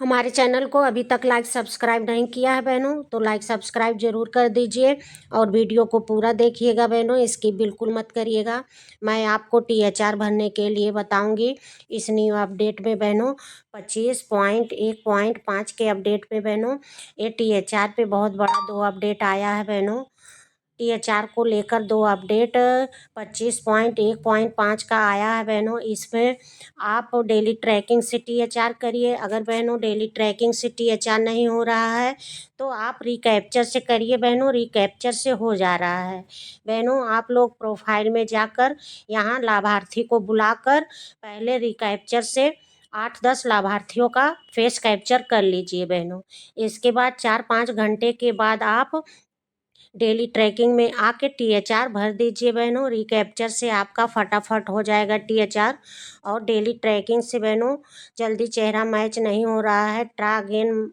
हमारे चैनल को अभी तक लाइक सब्सक्राइब नहीं किया है बहनों, तो लाइक सब्सक्राइब ज़रूर कर दीजिए और वीडियो को पूरा देखिएगा बहनों, इसकी बिल्कुल मत करिएगा। मैं आपको THR भरने के लिए बताऊंगी इस न्यू अपडेट में बहनों। 25.1.5 के अपडेट में बहनों, ये THR पे बहुत बड़ा 2 अपडेट आया है बहनों। THR को लेकर 2 अपडेट 25.1.5 का आया है बहनों। इसमें आप डेली ट्रैकिंग से THR करिए। अगर बहनों डेली ट्रैकिंग से THR नहीं हो रहा है तो आप रिकैप्चर से करिए बहनों, रिकैप्चर से हो जा रहा है बहनों। आप लोग प्रोफाइल में जाकर यहाँ लाभार्थी को बुलाकर पहले रिकैप्चर से 8-10 लाभार्थियों का फेस कैप्चर कर लीजिए बहनों। इसके बाद 4-5 घंटे के बाद आप डेली ट्रैकिंग में आके THR भर दीजिए बहनों। रिकैप्चर से आपका फटाफट हो जाएगा THR। और डेली ट्रैकिंग से बहनों जल्दी चेहरा मैच नहीं हो रहा है, ट्रा अगेन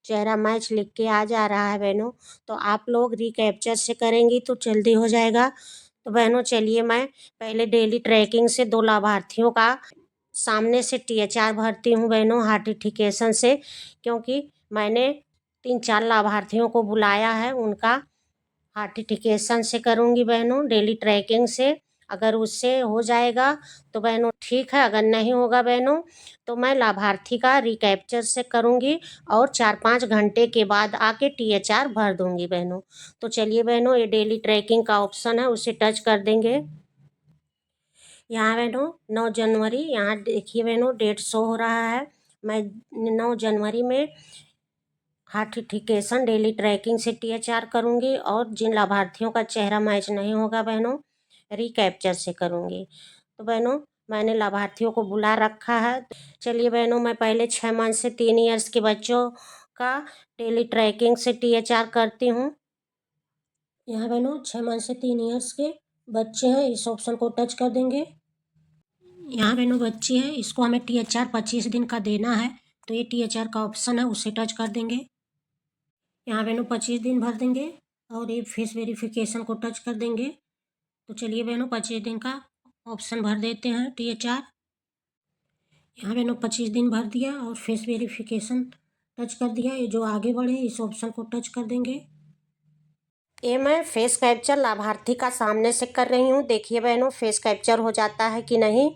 चेहरा मैच लिख के आ जा रहा है बहनों, तो आप लोग रिकैप्चर से करेंगी तो जल्दी हो जाएगा। तो बहनों चलिए मैं पहले डेली ट्रैकिंग से 2 लाभार्थियों का सामने से THR भरती हूँ बहनों, हार्टिफिकेशन से, क्योंकि मैंने 3-4 लाभार्थियों को बुलाया है, उनका हार्टिफिकेशन से करूँगी बहनों, डेली ट्रैकिंग से। अगर उससे हो जाएगा तो बहनों ठीक है, अगर नहीं होगा बहनों तो मैं लाभार्थी का रिकैप्चर से करूँगी और 4-5 घंटे के बाद आके THR भर दूँगी बहनों। तो चलिए बहनों, ये डेली ट्रैकिंग का ऑप्शन है, उसे टच कर देंगे। यहाँ बहनों 9 जनवरी, यहाँ देखिए बहनों डेट शो हो रहा है। मैं 9 जनवरी में हार्टिफिकेशन डेली ट्रैकिंग से THR करूँगी और जिन लाभार्थियों का चेहरा मैच नहीं होगा बहनों रिकैप्चर से करूँगी। तो बहनों मैंने लाभार्थियों को बुला रखा है। चलिए बहनों, मैं पहले 6 मंथ से 3 ईयर्स के बच्चों का डेली ट्रैकिंग से THR करती हूँ। यहाँ बहनों 6 मंथ से 3 ईयर्स के बच्चे हैं, इस ऑप्शन को टच कर देंगे। यहाँ बहनों बच्ची है, इसको हमें THR 25 दिन का देना है, तो ये THR का ऑप्शन है, उसे टच कर देंगे। यहाँ बहनों 25 दिन भर देंगे और ये फेस वेरिफिकेशन को टच कर देंगे। तो चलिए बहनों 25 दिन का ऑप्शन भर देते हैं THR। यहाँ बहनों 25 दिन भर दिया और फेस वेरिफिकेशन टच कर दिया। ये जो आगे बढ़े इस ऑप्शन को टच कर देंगे। ये मैं फेस कैप्चर लाभार्थी का सामने से कर रही हूँ। देखिए बहनों फेस कैप्चर हो जाता है कि नहीं,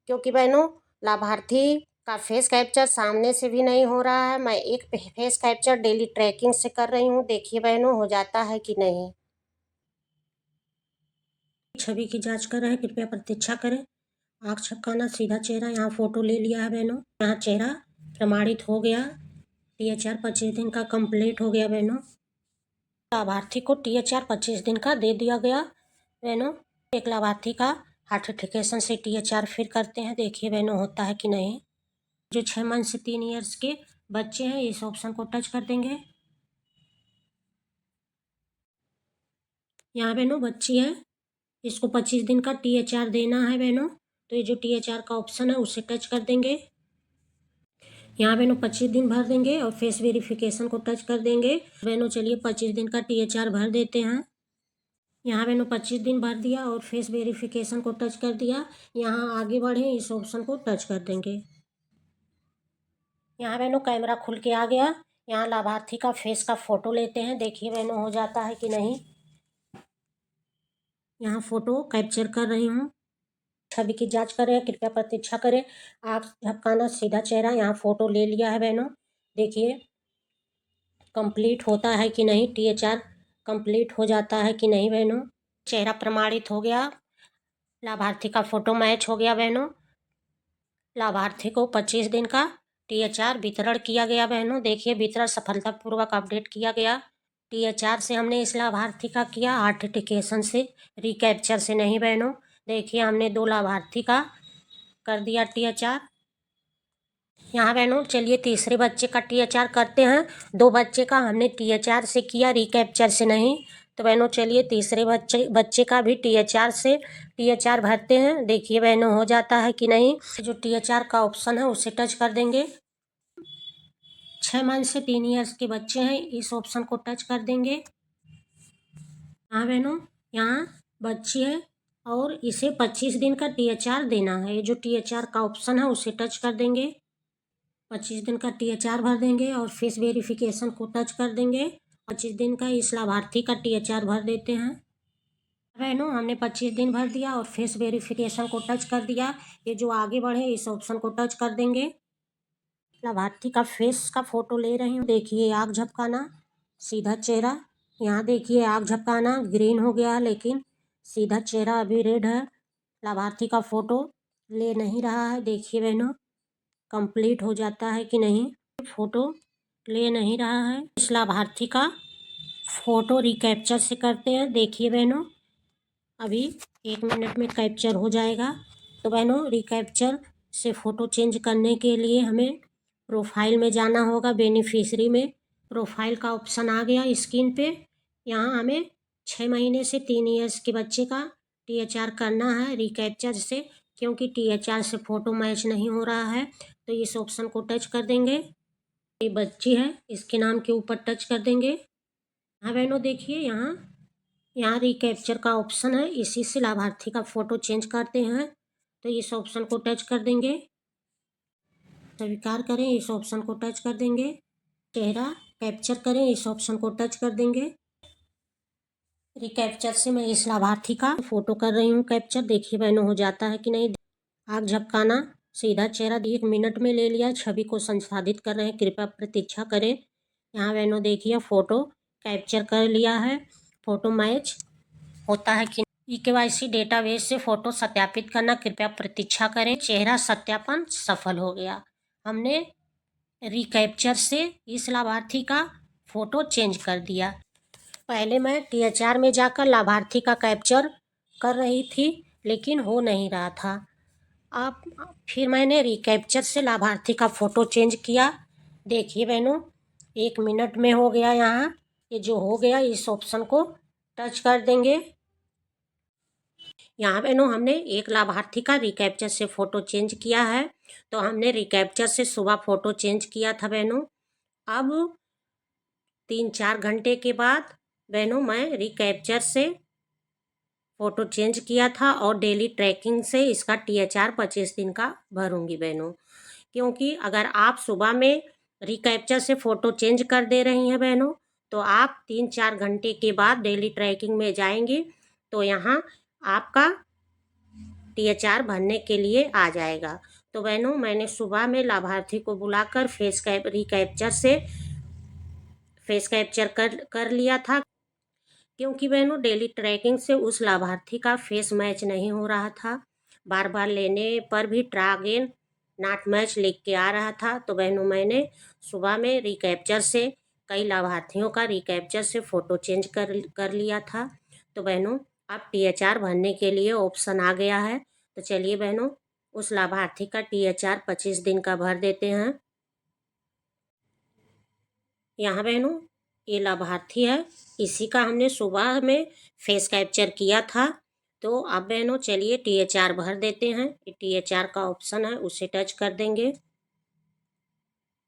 क्योंकि बहनों लाभार्थी का फेस कैप्चर सामने से भी नहीं हो रहा है। मैं एक फेस कैप्चर डेली ट्रैकिंग से कर रही हूँ, देखिए बहनों हो जाता है कि नहीं। छवि की जांच कर रहे हैं, कृपया प्रतीक्षा करें। आँख झपकाना, सीधा चेहरा, यहाँ फोटो ले लिया है बहनों, यहाँ चेहरा प्रमाणित हो गया। THR 25 दिन का कंप्लीट हो गया बहनों। लाभार्थी को THR 25 दिन का दे दिया गया बहनों। एक लाभार्थी का हार्टिफिकेशन से THR फिर करते हैं, देखिए बहनों होता है कि नहीं। जो 6 मंथ से 3 ईयर्स के बच्चे हैं इस ऑप्शन को टच कर देंगे। यहाँ बहनों बच्ची है, इसको 25 दिन का THR देना है बहनों, तो ये जो THR का ऑप्शन है उसे टच कर देंगे। यहाँ बहनों 25 दिन भर देंगे और फेस वेरिफिकेशन को टच कर देंगे। बहनों चलिए 25 दिन का THR भर देते हैं। यहाँ बहनों 25 दिन भर दिया और फेस वेरिफिकेशन को टच कर दिया। यहाँ आगे बढ़े इस ऑप्शन को टच कर देंगे। यहाँ बहनों कैमरा खुल के आ गया। यहाँ लाभार्थी का फेस का फोटो लेते हैं, देखिए बहनों हो जाता है कि नहीं। यहाँ फोटो कैप्चर कर रही हूँ, छवि की जांच करें, कृपया प्रतीक्षा करें। आप झपकाना, सीधा चेहरा, यहाँ फोटो ले लिया है बहनों, देखिए कंप्लीट होता है कि नहीं। THR कंप्लीट हो जाता है कि नहीं बहनों। चेहरा प्रमाणित हो गया, लाभार्थी का फोटो मैच हो गया बहनों। लाभार्थी को 25 दिन का THR वितरण किया गया बहनों, देखिए वितरण सफलतापूर्वक अपडेट किया गया। THR से हमने इस लाभार्थी का किया, ऑथेंटिकेशन से, रिकैप्चर से नहीं बहनों। देखिए हमने 2 लाभार्थी का कर दिया THR। यहाँ बहनों चलिए तीसरे बच्चे का THR करते हैं। 2 बच्चे का हमने THR से किया, रिकैप्चर से नहीं। तो बहनों चलिए तीसरे बच्चे का भी THR से THR भरते हैं, देखिए बहनों हो जाता है कि नहीं। जो THR का ऑप्शन है उसे टच कर देंगे। 6 मंथ से 3 ईयर्स के बच्चे हैं, इस ऑप्शन को टच कर देंगे। हाँ बहनों यहाँ बच्ची है और इसे 25 दिन का THR देना है। ये जो THR का ऑप्शन है उसे टच कर देंगे। 25 दिन का THR भर देंगे और फेस वेरिफिकेशन को टच कर देंगे। 25 दिन का इस लाभार्थी का THR भर देते हैं। बहनों, हमने 25 दिन भर दिया और फेस वेरिफिकेशन को टच कर दिया। ये जो आगे बढ़े इस ऑप्शन को टच कर देंगे। लाभार्थी का फेस का फोटो ले रही हूँ। देखिए आग झपकाना, सीधा चेहरा। यहाँ देखिए आग झपकाना ग्रीन हो गया, लेकिन सीधा चेहरा अभी रेड है। लाभार्थी का फोटो ले नहीं रहा है। देखिए बहनों, कंप्लीट हो जाता है कि नहीं, फोटो ले नहीं रहा है। इस लाभार्थी का फोटो रिकैप्चर से करते हैं। देखिए बहनों, अभी 1 मिनट में कैप्चर हो जाएगा। तो बहनों, रिकैप्चर से फ़ोटो चेंज करने के लिए हमें प्रोफाइल में जाना होगा। बेनिफिशरी में प्रोफाइल का ऑप्शन आ गया स्क्रीन पे। यहाँ हमें 6 महीने से 3 ईयर्स के बच्चे का THR करना है रिकैप्चर से, क्योंकि THR से फ़ोटो मैच नहीं हो रहा है। तो इस ऑप्शन को टच कर देंगे। ये बच्ची है, इसके नाम के ऊपर टच कर देंगे। हाँ बहनों, देखिए यहाँ रिकैप्चर का ऑप्शन है, इसी से लाभार्थी का फ़ोटो चेंज करते हैं। तो इस ऑप्शन को टच कर देंगे, स्वीकार करें, इस ऑप्शन को टच कर देंगे। चेहरा कैप्चर करें, इस ऑप्शन को टच कर देंगे। रिकैप्चर से मैं इस लाभार्थी का फ़ोटो कर रही हूँ कैप्चर। देखिए बहनों, हो जाता है कि नहीं। आग झपकाना, सीधा चेहरा 1 मिनट में ले लिया। छवि को संसाधित कर रहे हैं, कृपया प्रतीक्षा करें। यहाँ बहनों देखिए फ़ोटो कैप्चर कर लिया है। फ़ोटो मैच होता है कि eKYC डेटाबेस से फ़ोटो सत्यापित करना, कृपया प्रतीक्षा करें। चेहरा सत्यापन सफल हो गया। हमने रिकैप्चर से इस लाभार्थी का फ़ोटो चेंज कर दिया। पहले मैं THR में जाकर लाभार्थी का कैप्चर कर रही थी, लेकिन हो नहीं रहा था। अब फिर मैंने रिकैप्चर से लाभार्थी का फ़ोटो चेंज किया। देखिए बहनों, 1 मिनट में हो गया। यहाँ ये जो हो गया, इस ऑप्शन को टच कर देंगे। यहाँ बहनों, हमने एक लाभार्थी का रिकैप्चर से फ़ोटो चेंज किया है। तो हमने रिकैप्चर से सुबह फ़ोटो चेंज किया था बहनों। अब 3-4 घंटे के बाद बहनों मैं रिकैप्चर से फ़ोटो चेंज किया था और डेली ट्रैकिंग से इसका THR 25 दिन का भरूंगी बहनों। क्योंकि अगर आप सुबह में रिकैप्चर से फ़ोटो चेंज कर दे रही हैं बहनों, तो आप 3-4 घंटे के बाद डेली ट्रैकिंग में जाएंगी तो यहाँ आपका THR भरने के लिए आ जाएगा। तो बहनों, मैंने सुबह में लाभार्थी को बुलाकर रिकैप्चर से फेस कैप्चर कर लिया था, क्योंकि बहनों डेली ट्रैकिंग से उस लाभार्थी का फेस मैच नहीं हो रहा था। बार बार लेने पर भी ट्राई अगेन नॉट मैच लिख के आ रहा था। तो बहनों, मैंने सुबह में रिकैप्चर से कई लाभार्थियों का रिकैप्चर से फ़ोटो चेंज कर लिया था। तो बहनों, अब THR भरने के लिए ऑप्शन आ गया है। तो चलिए बहनों, उस लाभार्थी का THR 25 दिन का भर देते हैं। यहाँ बहनों, ये लाभार्थी है, इसी का हमने सुबह में फेस कैप्चर किया था। तो अब बहनों चलिए THR भर देते हैं। ये THR का ऑप्शन है, उसे टच कर देंगे।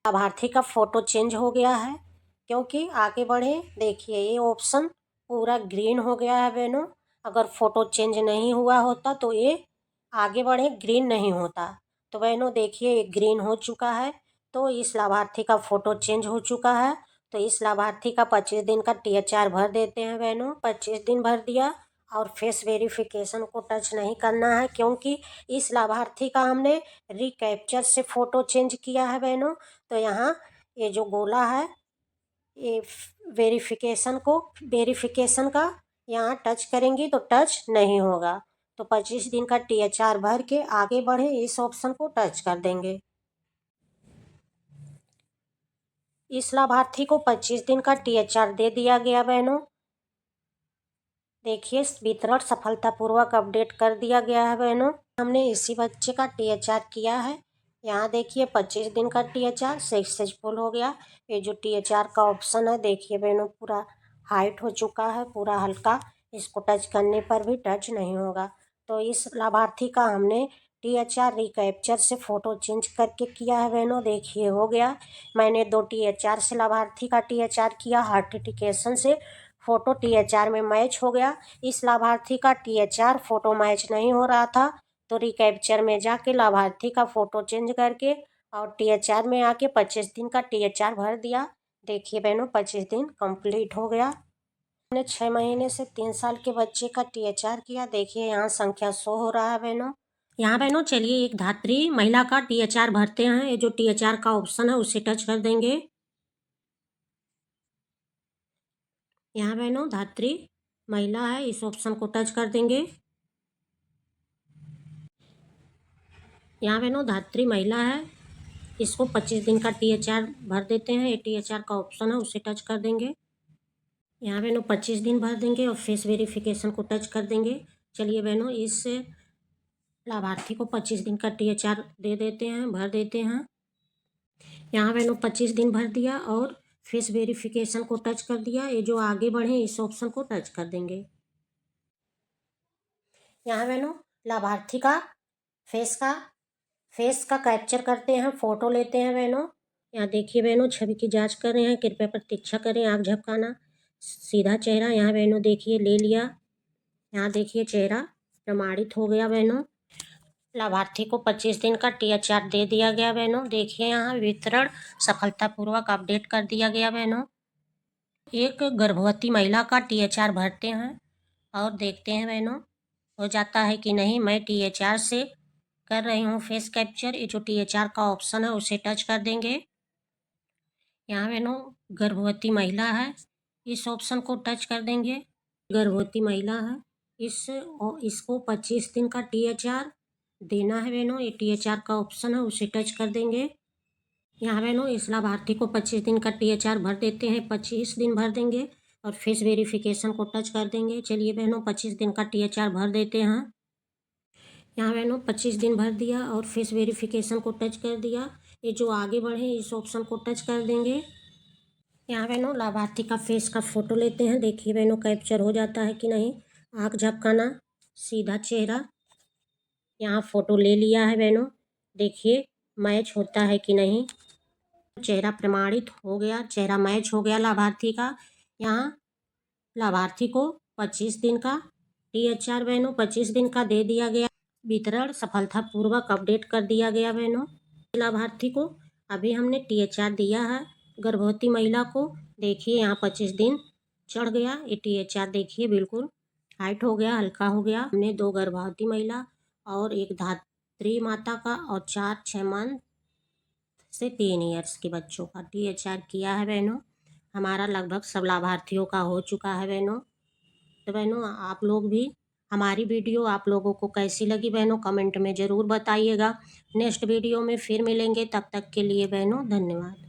लाभार्थी का फ़ोटो चेंज हो गया है। क्योंकि आगे बढ़े, देखिए ये ऑप्शन पूरा ग्रीन हो गया है बहनों। अगर फ़ोटो चेंज नहीं हुआ होता तो ये आगे बढ़े ग्रीन नहीं होता। तो बहनों देखिए, ये ग्रीन हो चुका है। तो इस लाभार्थी का फ़ोटो चेंज हो चुका है। तो इस लाभार्थी का 25 दिन का THR भर देते हैं बहनों। 25 दिन भर दिया और फेस वेरिफिकेशन को टच नहीं करना है, क्योंकि इस लाभार्थी का हमने रिकैप्चर से फ़ोटो चेंज किया है बहनों। तो यहाँ ये जो गोला है, ये वेरिफिकेशन का यहाँ टच करेंगी तो टच नहीं होगा। तो 25 दिन का THR भर के आगे बढ़े, इस ऑप्शन को टच कर देंगे। इस लाभार्थी को 25 दिन का THR दे दिया गया बहनों। देखिए, वितरण सफलतापूर्वक अपडेट कर दिया गया है बहनों। हमने इसी बच्चे का THR किया है। यहाँ देखिए 25 दिन का THR सक्सेसफुल हो गया। ये जो THR का ऑप्शन है, देखिए बहनों पूरा हाइट हो चुका है, पूरा हल्का। इसको टच करने पर भी टच नहीं होगा। तो इस लाभार्थी का हमने THR रिकैप्चर से फ़ोटो चेंज करके किया है बहनों। देखिए हो गया। मैंने 2 THR से लाभार्थी का THR किया, हार्टिफिकेशन से फ़ोटो THR में मैच हो गया। इस लाभार्थी का THR फ़ोटो मैच नहीं हो रहा था, तो रिकैप्चर में जाके लाभार्थी का फ़ोटो चेंज करके और THR में आके 25 दिन का THR भर दिया। देखिए बहनों 25 दिन कंप्लीट हो गया। हमने 6 महीने से 3 साल के बच्चे का THR किया। देखिए यहाँ संख्या शो हो रहा है बहनों। यहाँ बहनों चलिए एक धात्री महिला का THR भरते हैं। ये जो THR का ऑप्शन है उसे टच कर देंगे। यहाँ बहनों धात्री महिला है, इस ऑप्शन को टच कर देंगे। यहाँ बहनों धात्री महिला है, इसको 25 दिन का THR भर देते हैं। ये THR का ऑप्शन है उसे टच कर देंगे। यहाँ बहनों 25 दिन भर देंगे और फेस वेरिफिकेशन को टच कर देंगे। चलिए बहनों इस लाभार्थी को 25 दिन का THR दे देते हैं, भर देते हैं। यहाँ बहनों 25 दिन भर दिया और फेस वेरिफिकेशन को टच कर दिया। ये जो आगे बढ़े इस ऑप्शन को टच कर देंगे। यहाँ बहनों लाभार्थी का फेस का कैप्चर करते हैं, फोटो लेते हैं बहनों। यहाँ देखिए बहनों छवि की जांच कर रहे हैं, कृपया प्रतीक्षा करें, आँख झपकाना, सीधा चेहरा। यहाँ बहनों देखिए ले लिया। यहाँ देखिए चेहरा प्रमाणित हो गया बहनों। लाभार्थी को 25 दिन का THR दे दिया गया बहनों। देखिए यहाँ वितरण सफलतापूर्वक अपडेट कर दिया गया बहनों। एक गर्भवती महिला का THR भरते हैं और देखते हैं बहनों हो जाता है कि नहीं। मैं THR से कर रही हूँ फेस कैप्चर। ये जो THR का ऑप्शन है उसे टच कर देंगे। यहाँ बहनों गर्भवती महिला है, इस ऑप्शन को टच कर देंगे। गर्भवती महिला है, इसको 25 दिन का THR देना है बहनों। ये THR का ऑप्शन है उसे टच कर देंगे। यहाँ बहनों इस लाभार्थी को 25 दिन का THR भर देते हैं, 25 दिन भर देंगे और फेस वेरिफिकेशन को टच कर देंगे। चलिए बहनों 25 दिन का THR भर देते हैं। यहाँ बहनों 25 दिन भर दिया और फेस वेरिफिकेशन को टच कर दिया। ये जो आगे बढ़े इस ऑप्शन को टच कर देंगे। यहाँ बहनों लाभार्थी का फेस का फोटो लेते हैं। देखिए बहनों कैप्चर हो जाता है कि नहीं। आँख झपकाना, सीधा चेहरा। यहाँ फोटो ले लिया है बहनों। देखिए मैच होता है कि नहीं। चेहरा प्रमाणित हो गया, चेहरा मैच हो गया लाभार्थी का। यहाँ लाभार्थी को 25 दिन का THR बहनों 25 दिन का दे दिया गया। वितरण सफलतापूर्वक अपडेट कर दिया गया बहनों। लाभार्थी को अभी हमने THR दिया है गर्भवती महिला को। देखिए यहाँ 25 दिन चढ़ गया। ये THR देखिए बिल्कुल हाइट हो गया, हल्का हो गया। हमने 2 गर्भवती महिला और एक धात्री माता का और 4-6 मंथ से 3 ईयर्स के बच्चों का THR किया है बहनों। हमारा लगभग सब लाभार्थियों का हो चुका है बहनों। तो बहनों आप लोग भी हमारी वीडियो आप लोगों को कैसी लगी बहनों कमेंट में ज़रूर बताइएगा। नेक्स्ट वीडियो में फिर मिलेंगे, तब तक के लिए बहनों धन्यवाद।